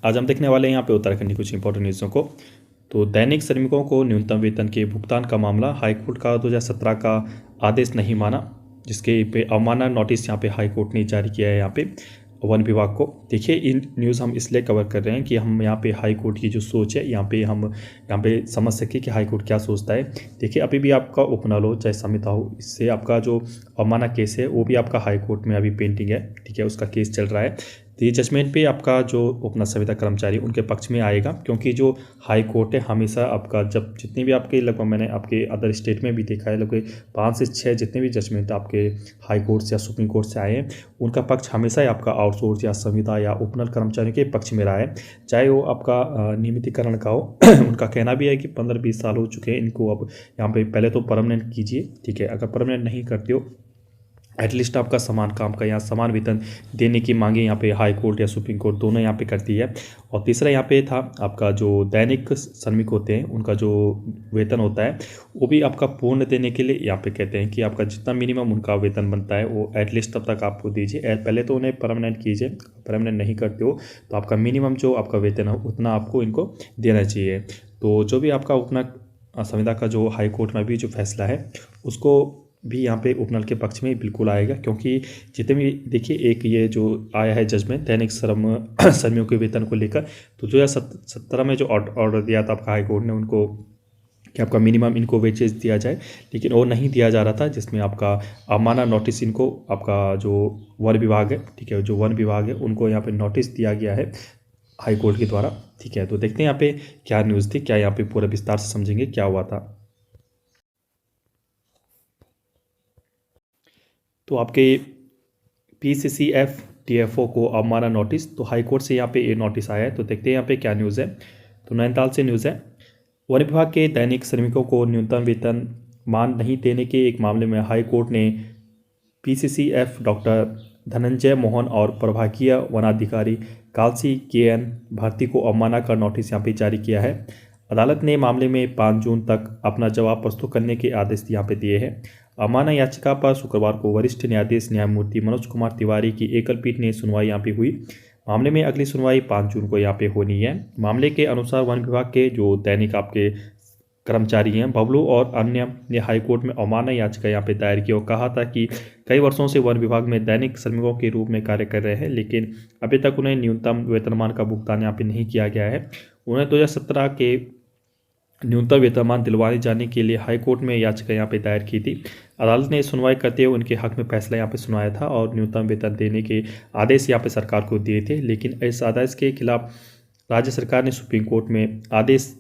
आज हम देखने वाले हैं यहाँ पे उत्तराखंड की कुछ इंपॉर्टेंट न्यूज़ों को। तो दैनिक श्रमिकों को न्यूनतम वेतन के भुगतान का मामला हाईकोर्ट का 2017 का आदेश नहीं माना, जिसके पे अवमानना नोटिस यहाँ पे हाईकोर्ट ने जारी किया है यहाँ पे वन विभाग को। देखिए, इन न्यूज़ हम इसलिए कवर कर रहे हैं कि हम यहाँ पे हाईकोर्ट की जो सोच है यहाँ पे समझ सके कि हाईकोर्ट क्या सोचता है। देखिए, अभी भी आपका उपनल हो चाहे संहिता हो, इससे आपका जो अवमानना केस है वो भी आपका हाईकोर्ट में अभी पेंडिंग है। ठीक है, उसका केस चल रहा है। तो ये जजमेंट पे आपका जो उपनल संविदा कर्मचारी उनके पक्ष में आएगा, क्योंकि जो हाई कोर्ट है हमेशा आपका जब जितनी भी आपके लगभग मैंने आपके अदर स्टेट में भी देखा है, लगभग 5 से 6 जितने भी जजमेंट आपके हाई कोर्ट से या सुप्रीम कोर्ट से आए हैं, उनका पक्ष हमेशा ही आपका आउटसोर्स या संविदा या उपनल कर्मचारियों के पक्ष में रहा है, चाहे वो आपका नियमितीकरण का हो। उनका कहना भी है कि 15-20 साल हो चुके हैं इनको, अब यहाँ पे पहले तो परमानेंट कीजिए। ठीक है, अगर परमानेंट नहीं करते हो एटलीस्ट आपका समान काम का या समान वेतन देने की मांगे यहाँ पे हाई कोर्ट या सुप्रीम कोर्ट दोनों यहाँ पे करती है। और तीसरा यहाँ पे था आपका जो दैनिक श्रमिक होते हैं उनका जो वेतन होता है वो भी आपका पूर्ण देने के लिए यहाँ पे कहते हैं कि आपका जितना मिनिमम उनका वेतन बनता है वो एटलीस्ट तब तक आपको दीजिए। पहले तो उन्हें परमानेंट कीजिए, परमानेंट नहीं करते हो तो आपका मिनिमम जो आपका वेतन है उतना आपको इनको देना चाहिए। तो जो भी आपका उपनल संविदा का जो हाई कोर्ट में भी जो फैसला है उसको भी यहाँ पे उपनल के पक्ष में बिल्कुल आएगा, क्योंकि जितने भी देखिए एक ये जो आया है जजमेंट दैनिक श्रमिकों के वेतन को लेकर, तो 2017 में जो ऑर्डर दिया था आपका हाई कोर्ट ने उनको कि आपका मिनिमम इनको वेजेस दिया जाए, लेकिन वो नहीं दिया जा रहा था, जिसमें आपका अवमानना नोटिस इनको आपका जो वन विभाग है, ठीक है, जो वन विभाग है उनको यहाँ पे नोटिस दिया गया है हाई कोर्ट के द्वारा। ठीक है, तो देखते हैं यहाँ पे क्या न्यूज़ थी, क्या यहाँ पे पूरा विस्तार से समझेंगे क्या हुआ था। तो आपके PCCF TFO को अवमानना नोटिस, तो हाई कोर्ट से यहाँ पे ये नोटिस आया है। तो देखते हैं यहाँ पे क्या न्यूज़ है। तो नैनीताल से न्यूज़ है, वन विभाग के दैनिक श्रमिकों को न्यूनतम वेतन मान नहीं देने के एक मामले में हाई कोर्ट ने PCCF डॉक्टर धनंजय मोहन और प्रभागीय वनाधिकारी कालसी KN भारती को अवमानना का नोटिस यहाँ पे जारी किया है। अदालत ने मामले में 5 जून तक अपना जवाब प्रस्तुत करने के आदेश यहाँ पे दिए हैं। अवमानना याचिका पर शुक्रवार को वरिष्ठ न्यायाधीश न्यायमूर्ति मनोज कुमार तिवारी की एकल पीठ ने सुनवाई यहाँ पे हुई। मामले में अगली सुनवाई 5 जून को यहाँ पे होनी है। मामले के अनुसार वन विभाग के जो दैनिक आपके कर्मचारी हैं बबलू और अन्य ने हाईकोर्ट में अवमानना याचिका यहाँ पे दायर की और कहा था कि कई वर्षों से वन विभाग में दैनिक श्रमिकों के रूप में कार्य कर रहे हैं, लेकिन अभी तक उन्हें न्यूनतम वेतनमान का भुगतान यहाँ पे नहीं किया गया है। उन्हें 2017 के न्यूनतम वेतनमान दिलवाए जाने के लिए हाईकोर्ट में याचिका यहाँ पे दायर की थी। अदालत ने सुनवाई करते हुए उनके हक में फैसला यहाँ पे सुनाया था और न्यूनतम वेतन देने के आदेश यहाँ पे सरकार को दिए थे, लेकिन इस आदेश के खिलाफ राज्य सरकार ने सुप्रीम कोर्ट में आदेश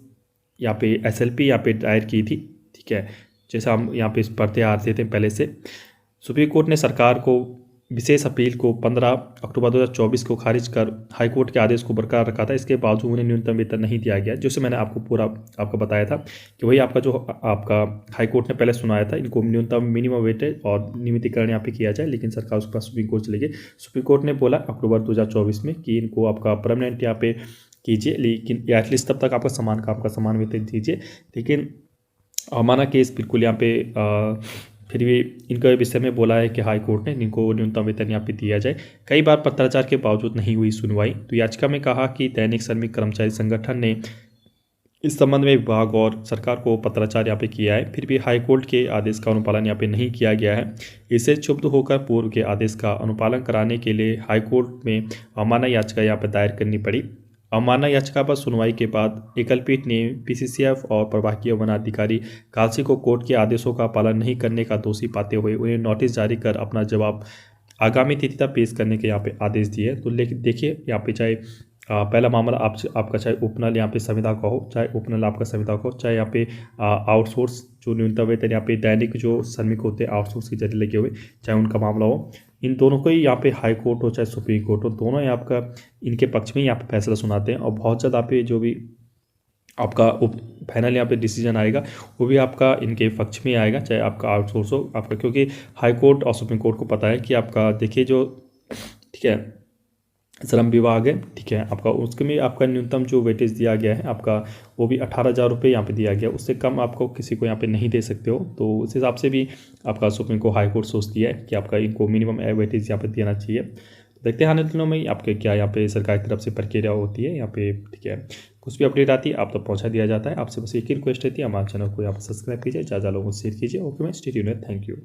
यहाँ पे SLP यहाँ पे दायर की थी। ठीक है, जैसा हम यहाँ पे पढ़ते आते थे पहले से। सुप्रीम कोर्ट ने सरकार को विशेष अपील को 15 अक्टूबर 2024 को खारिज कर हाईकोर्ट के आदेश को बरकरार रखा था। इसके बावजूद उन्हें न्यूनतम वेतन नहीं दिया गया, जिससे मैंने आपको पूरा आपको बताया था कि वही आपका जो आपका हाईकोर्ट ने पहले सुनाया था, इनको न्यूनतम मिनिमम वेटेज और नियमितीकरण यहाँ पे किया जाए, लेकिन सरकार उसके पास सुप्रीम कोर्ट चली गई। सुप्रीम कोर्ट ने बोला अक्टूबर 2024 में कि इनको आपका परमानेंट यहाँ पे कीजिए, लेकिन एटलीस्ट तब तक आपका समान काम का समान वेतन दीजिए। लेकिन अवमानना केस बिल्कुल यहाँ पे फिर भी इनका विषय में बोला है कि हाई कोर्ट ने इनको न्यूनतम वेतन यहाँ पे दिया जाए। कई बार पत्राचार के बावजूद नहीं हुई सुनवाई। तो याचिका में कहा कि दैनिक श्रमिक कर्मचारी संगठन ने इस संबंध में विभाग और सरकार को पत्राचार यहाँ पे किया है, फिर भी हाई कोर्ट के आदेश का अनुपालन यहाँ पे नहीं किया गया है। इससे क्षुब्ध होकर पूर्व के आदेश का अनुपालन कराने के लिए हाई कोर्ट में अवमानना याचिका यहाँ पर दायर करनी पड़ी। अवमानना याचिका पर सुनवाई के बाद एकल पीठ ने PCCF और प्रभागीय वनाधिकारी कालसी को कोर्ट के आदेशों का पालन नहीं करने का दोषी पाते हुए उन्हें नोटिस जारी कर अपना जवाब आगामी तिथि तक पेश करने के यहाँ पे आदेश दिए। तो लेकिन देखिए यहाँ पे चाहे पहला मामला आपका चाहे उपनल यहाँ पे संविदा का हो, चाहे उपनल आपका संविदा का हो, चाहे यहाँ पे आउटसोर्स जो न्यूनतम वेतन यहाँ पे दैनिक जो श्रमिक होते हैं आउटसोर्स के जरिए लगे हुए, चाहे उनका मामला हो, इन दोनों को ही यहाँ पे हाई कोर्ट हो चाहे सुप्रीम कोर्ट हो, दोनों ही आपका इनके पक्ष में यहाँ पे फैसला सुनाते हैं। और बहुत ज़्यादा पे जो भी आपका फाइनल यहाँ पे डिसीजन आएगा वो भी आपका इनके पक्ष में आएगा, चाहे आपका आउटसोर्स हो आपका, क्योंकि हाई कोर्ट और सुप्रीम कोर्ट को पता है कि आपका देखिए जो ठीक है श्रम विभाग है, ठीक है, आपका उसके में आपका न्यूनतम जो वेटेज दिया गया है आपका वो भी 18,000 रुपये यहाँ पे दिया गया, उससे कम आपको किसी को यहाँ पे नहीं दे सकते हो। तो उस हिसाब से भी आपका सुप्रीम कोर्ट हाई कोर्ट सोचती है कि आपका इनको मिनिमम वेटेज यहाँ पे देना चाहिए। देखते हैं आने वाले दिनों में आपके क्या यहाँ पे सरकार की तरफ से प्रक्रिया होती है यहाँ पे, ठीक है। कुछ भी अपडेट आती है आप तक पहुँचा दिया जाता है। आपसे बस एक ही रिक्वेस्ट रहती है, हमारे चैनल को यहाँ पर सब्सक्राइब कीजिए, ज़्यादा लोगों को शेयर कीजिए। ओके मैं स्टे ट्यून्ड, थैंक यू।